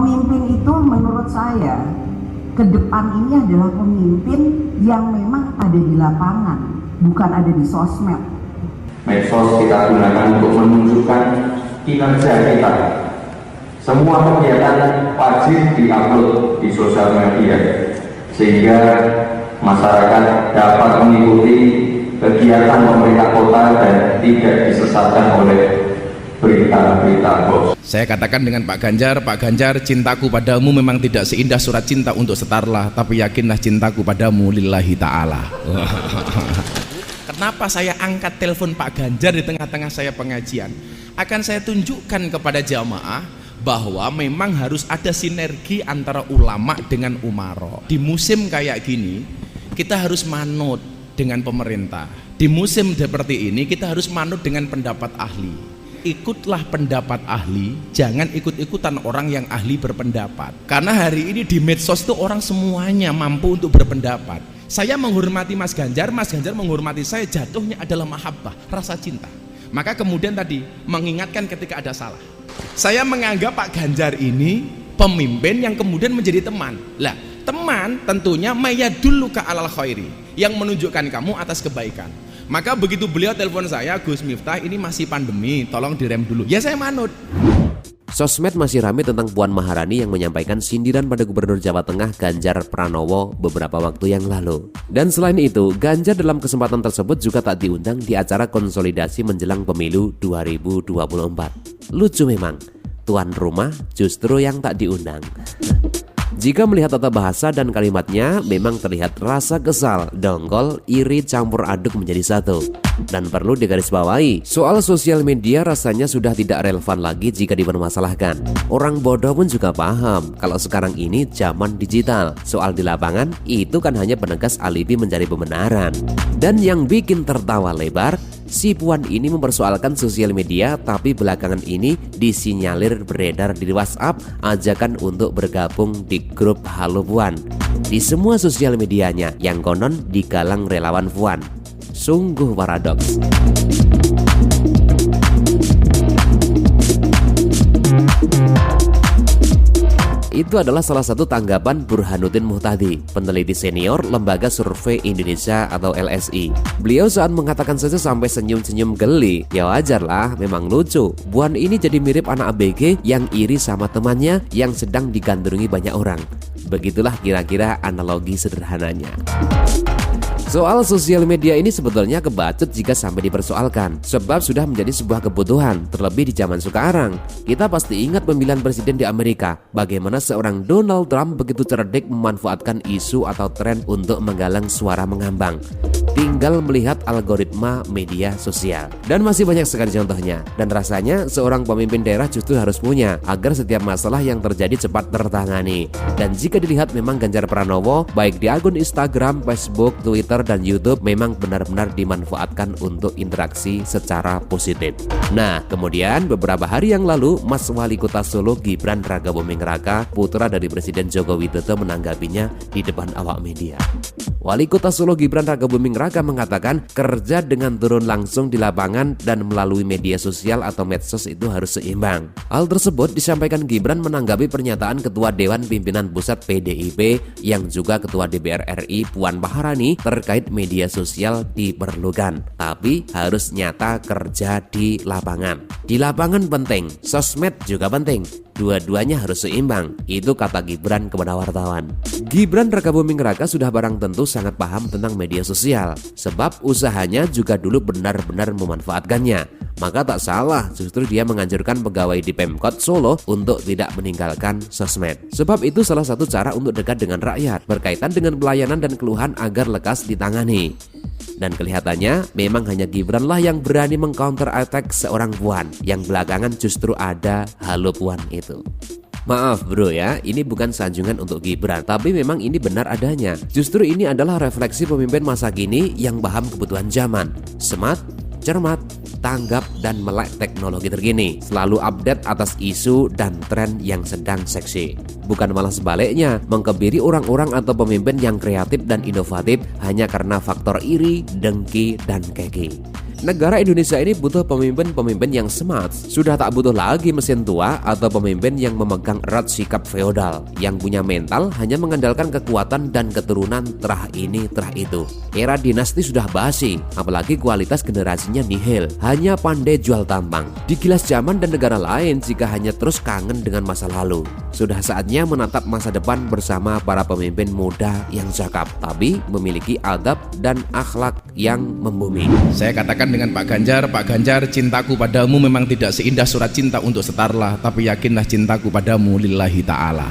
Pemimpin itu menurut saya ke depan ini adalah pemimpin yang memang ada di lapangan, bukan ada di sosmed. Medsos kita gunakan untuk menunjukkan kinerja kita. Semua kegiatan wajib diupload di sosial media sehingga masyarakat dapat mengikuti kegiatan pemerintah kota dan tidak disesatkan oleh berita-berita hoax. Saya katakan dengan Pak Ganjar, cintaku padamu memang tidak seindah surat cinta untuk setarlah, tapi yakinlah cintaku padamu lillahi ta'ala. Kenapa saya angkat telepon Pak Ganjar di tengah-tengah saya pengajian? Akan saya tunjukkan kepada jamaah bahwa memang harus ada sinergi antara ulama dengan umaro. Di musim kayak gini, kita harus manut dengan pemerintah. Di musim seperti ini, kita harus manut dengan pendapat ahli. Ikutlah pendapat ahli, jangan ikut-ikutan orang yang ahli berpendapat. Karena hari ini di medsos itu orang semuanya mampu untuk berpendapat. Saya menghormati Mas Ganjar menghormati saya, jatuhnya adalah mahabbah, rasa cinta. Maka kemudian tadi mengingatkan ketika ada salah. Saya menganggap Pak Ganjar ini pemimpin yang kemudian menjadi teman. Lah, teman tentunya mayadullu ka alal khairi, yang menunjukkan kamu atas kebaikan. Maka begitu beliau telepon saya, Gus Miftah ini masih pandemi, tolong direm dulu. Ya saya manut. Sosmed masih ramai tentang Puan Maharani yang menyampaikan sindiran pada Gubernur Jawa Tengah Ganjar Pranowo beberapa waktu yang lalu. Dan selain itu, Ganjar dalam kesempatan tersebut juga tak diundang di acara konsolidasi menjelang pemilu 2024. Lucu memang, tuan rumah justru yang tak diundang. Jika melihat tata bahasa dan kalimatnya, memang terlihat rasa kesal, dongkol, iri campur aduk menjadi satu. Dan perlu digarisbawahi, soal sosial media rasanya sudah tidak relevan lagi jika dipermasalahkan. Orang bodoh pun juga paham kalau sekarang ini zaman digital. Soal di lapangan, itu kan hanya penegas alibi mencari pembenaran. Dan yang bikin tertawa lebar, si Puan ini mempersoalkan sosial media, tapi belakangan ini disinyalir beredar di WhatsApp ajakan untuk bergabung di grup Halo Puan di semua sosial medianya yang konon digalang relawan Puan. Sungguh paradoks. Itu adalah salah satu tanggapan Burhanuddin Muhtadi, peneliti senior Lembaga Survei Indonesia atau LSI. Beliau saat mengatakan saja sampai senyum-senyum geli. Ya wajar lah, memang lucu. Puan ini jadi mirip anak ABG yang iri sama temannya yang sedang digandrungi banyak orang. Begitulah kira-kira analogi sederhananya. Soal sosial media ini sebetulnya kebacut jika sampai dipersoalkan, sebab sudah menjadi sebuah kebutuhan, terlebih di zaman sekarang. Kita pasti ingat pemilihan presiden di Amerika, bagaimana seorang Donald Trump begitu cerdik memanfaatkan isu atau tren untuk menggalang suara mengambang. Tinggal melihat algoritma media sosial. Dan masih banyak sekali contohnya. Dan rasanya seorang pemimpin daerah justru harus punya, agar setiap masalah yang terjadi cepat tertangani. Dan jika dilihat memang Ganjar Pranowo, baik di akun Instagram, Facebook, Twitter, dan YouTube memang benar-benar dimanfaatkan untuk interaksi secara positif. Nah, kemudian beberapa hari yang lalu, Mas Wali Kota Solo Gibran Rakabuming Raka, putra dari Presiden Joko Widodo, menanggapinya di depan awak media. Wali Kota Solo Gibran Rakabuming Raka mengatakan kerja dengan turun langsung di lapangan dan melalui media sosial atau medsos itu harus seimbang. Hal tersebut disampaikan Gibran menanggapi pernyataan Ketua Dewan Pimpinan Pusat PDIP yang juga Ketua DPR RI Puan Maharani terkait media sosial diperlukan, tapi harus nyata kerja di lapangan. Di lapangan penting, sosmed juga penting. Dua-duanya harus seimbang, itu kata Gibran kepada wartawan. Gibran Rakabuming Raka sudah barang tentu sangat paham tentang media sosial, sebab usahanya juga dulu benar-benar memanfaatkannya. Maka tak salah justru dia menganjurkan pegawai di Pemkot Solo untuk tidak meninggalkan sosmed. Sebab itu salah satu cara untuk dekat dengan rakyat, berkaitan dengan pelayanan dan keluhan agar lekas ditangani. Dan kelihatannya memang hanya Gibran lah yang berani mengcounter attack seorang Puan, yang belakangan justru ada Halo Puan itu. Maaf bro ya, ini bukan sanjungan untuk Gibran, tapi memang ini benar adanya. Justru ini adalah refleksi pemimpin masa kini yang paham kebutuhan zaman. Smart, cermat, tanggap dan melek teknologi terkini, selalu update atas isu dan tren yang sedang seksi. Bukan malah sebaliknya, mengkebiri orang-orang atau pemimpin yang kreatif dan inovatif hanya karena faktor iri, dengki, dan keki. Negara Indonesia ini butuh pemimpin-pemimpin yang smart. Sudah tak butuh lagi mesin tua atau pemimpin yang memegang erat sikap feodal, yang punya mental hanya mengandalkan kekuatan dan keturunan terah ini terah itu. Era dinasti sudah basi, apalagi kualitas generasinya nihil, hanya pandai jual tampang. Digilas zaman dan negara lain jika hanya terus kangen dengan masa lalu. Sudah saatnya menatap masa depan bersama para pemimpin muda yang cakap, tapi memiliki adab dan akhlak yang membumi. Saya katakan dengan Pak Ganjar, cintaku padamu memang tidak seindah surat cinta untuk setarlah, tapi yakinlah cintaku padamu lillahi ta'ala.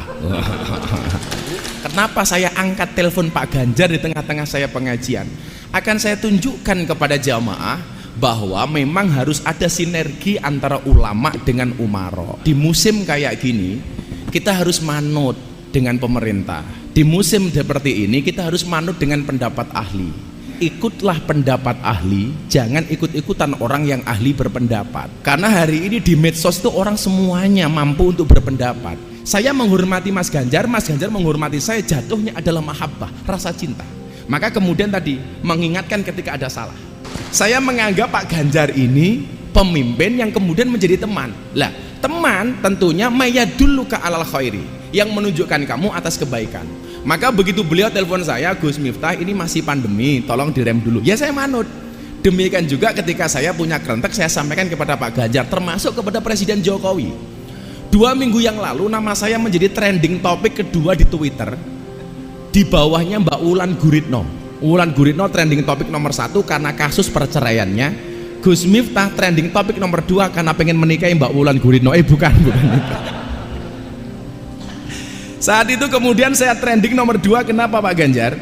Kenapa saya angkat telepon Pak Ganjar di tengah-tengah saya pengajian? Akan saya tunjukkan kepada jamaah bahwa memang harus ada sinergi antara ulama dengan umaro. Di musim kayak gini, kita harus manut dengan pemerintah. Di musim seperti ini, kita harus manut dengan pendapat ahli. Ikutlah pendapat ahli, jangan ikut-ikutan orang yang ahli berpendapat. Karena hari ini di medsos itu orang semuanya mampu untuk berpendapat. Saya menghormati Mas Ganjar menghormati saya, jatuhnya adalah mahabbah, rasa cinta. Maka kemudian tadi mengingatkan ketika ada salah. Saya menganggap Pak Ganjar ini pemimpin yang kemudian menjadi teman. Lah, teman tentunya mayadulluka alal khairi, yang menunjukkan kamu atas kebaikan. Maka begitu beliau telepon saya, Gus Miftah ini masih pandemi, tolong direm dulu. Ya saya manut. Demikian juga ketika saya punya kerentek, saya sampaikan kepada Pak Ganjar, termasuk kepada Presiden Jokowi. 2 minggu yang lalu nama saya menjadi trending topik kedua di Twitter. Di bawahnya Mbak Wulan Guritno. Wulan Guritno trending topik nomor 1 karena kasus perceraiannya. Gus Miftah trending topik nomor 2 karena pengen menikahi Mbak Wulan Guritno. Bukan Saat itu kemudian saya trending nomor 2. Kenapa Pak Ganjar?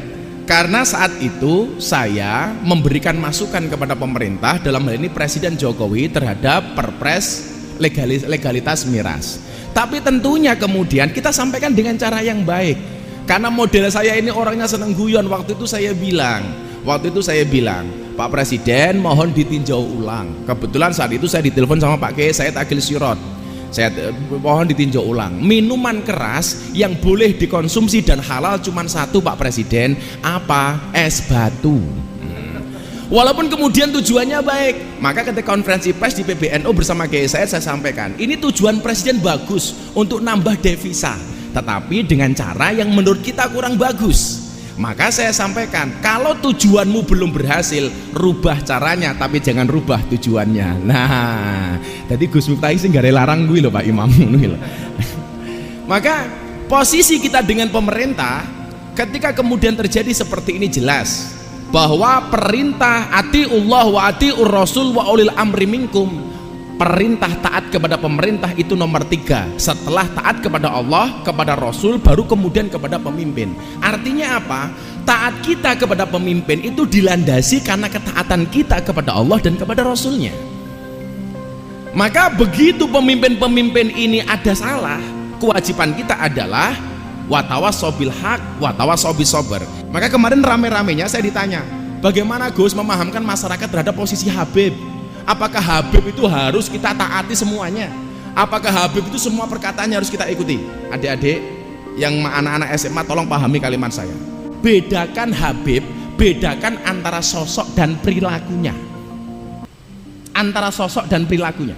Karena saat itu saya memberikan masukan kepada pemerintah, dalam hal ini Presiden Jokowi, terhadap perpres legalitas miras. Tapi tentunya kemudian kita sampaikan dengan cara yang baik. Karena model saya ini orangnya seneng guyon. Waktu itu saya bilang, Pak Presiden mohon ditinjau ulang. Kebetulan saat itu saya ditelepon sama Pak Kiai Said Agil Sirot. Saya mohon ditinjau ulang, minuman keras yang boleh dikonsumsi dan halal cuma 1 Pak Presiden, apa? Es batu. Walaupun kemudian tujuannya baik, maka ketika konferensi pers di PBNU bersama Kiai Said saya sampaikan, ini tujuan Presiden bagus untuk nambah devisa, tetapi dengan cara yang menurut kita kurang bagus. Maka saya sampaikan, kalau tujuanmu belum berhasil, rubah caranya, tapi jangan rubah tujuannya. Nah, jadi Gus Miftah sih gak ada larang gue loh Pak Imam. Maka posisi kita dengan pemerintah, ketika kemudian terjadi seperti ini jelas bahwa perintah atiullah wa atiur rasul wa ulil amri minkum. Perintah taat kepada pemerintah itu nomor 3. Setelah taat kepada Allah, kepada Rasul, baru kemudian kepada pemimpin. Artinya apa? Taat kita kepada pemimpin itu dilandasi karena ketaatan kita kepada Allah dan kepada Rasulnya. Maka begitu pemimpin-pemimpin ini ada salah, kewajiban kita adalah watawassaw bil haq watawassaw bis sabr. Maka kemarin rame-ramenya saya ditanya, bagaimana Gus memahamkan masyarakat terhadap posisi Habib? Apakah Habib itu harus kita taati semuanya? Apakah Habib itu semua perkataannya harus kita ikuti? Adik-adik yang anak-anak SMA tolong pahami kalimat saya. Bedakan Habib, bedakan antara sosok dan perilakunya. Antara sosok dan perilakunya.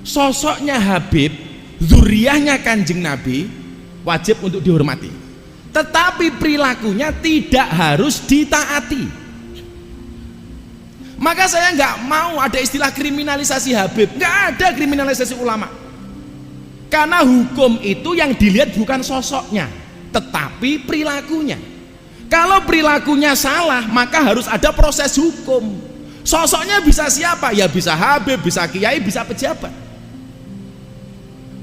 Sosoknya Habib, zuriyahnya Kanjeng Nabi, wajib untuk dihormati. Tetapi perilakunya tidak harus ditaati. Maka saya nggak mau ada istilah kriminalisasi Habib, nggak ada kriminalisasi ulama. Karena hukum itu yang dilihat bukan sosoknya, tetapi perilakunya. Kalau perilakunya salah, maka harus ada proses hukum. Sosoknya bisa siapa? Ya bisa Habib, bisa kiai, bisa pejabat.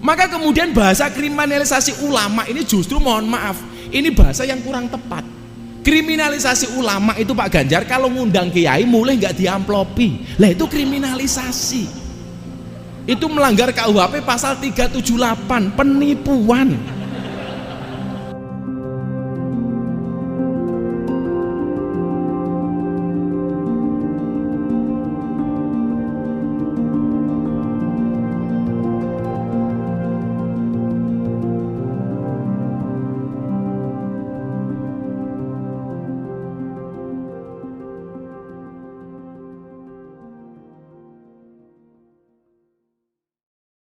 Maka kemudian bahasa kriminalisasi ulama ini justru mohon maaf, ini bahasa yang kurang tepat. Kriminalisasi ulama itu Pak Ganjar kalau ngundang kiai mulai nggak diamplopi, lah itu kriminalisasi. Itu melanggar KUHP pasal 378, penipuan.